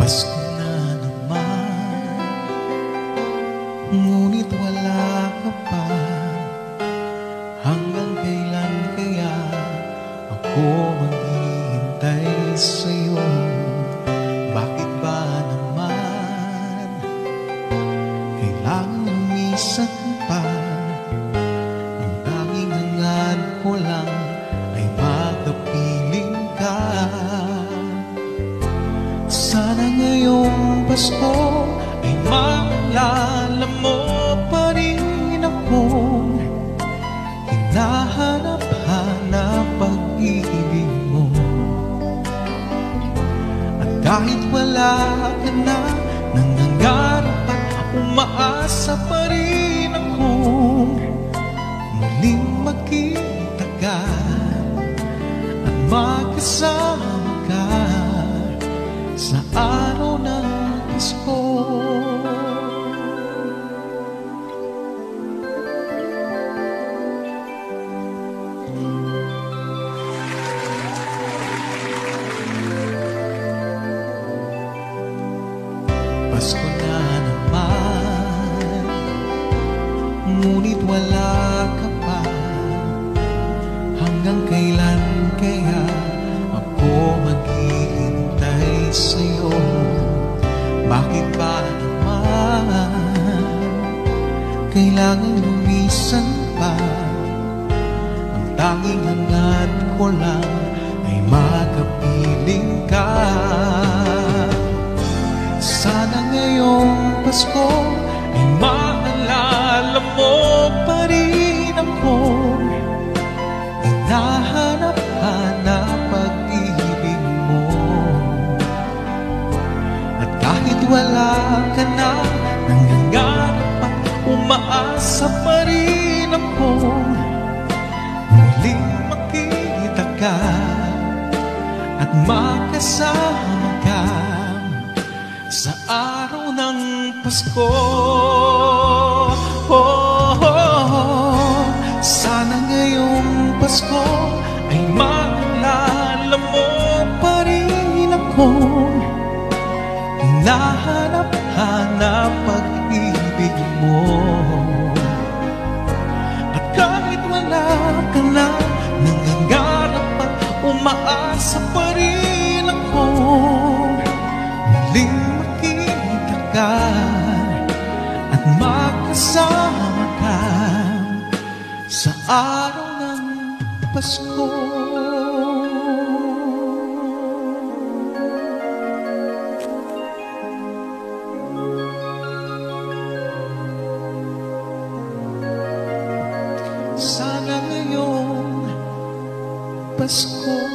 Pasko na naman, ngunit wala ka pa. Hanggang kailan kaya ako maghihintay sa'yo? Bakit ba naman kailangan lumisan pa? Ang tanging hangad ko lang ay makapiling ka. Sana ngayong Pasko ay maalala mo pa rin akong hinahanap-hanap pag-ibig mo. At kahit wala ka na, nangangarap at umaasa pa rin akong muling magkita ka at magkasama ka sa araw ng Pasko. Pasko na naman, ngunit wala ka pa. Hanggang kailan kaya ako maghihintay sa'yo? Bakit ba naman kailangan lumisan pa? Ang tanging hangad ko lang ay makapiling ka. Sana ngayong Pasko ay maalala mo pa rin akong hinahanap-hanap pag-ibig mo. At kahit wala ka na, nangangarap at umaasa pa rin akong muling makita ka at makasama ka sa araw ng Pasko. Sana ngayong Pasko ay maalala mo pa rin akong hinahanap-hanap pag-ibig mo. At kahit wala ka na, nangangarap at umaasa pa rin akong muling makita ka at makasama ka sa araw ng Pasko. Sana ngayong Pasko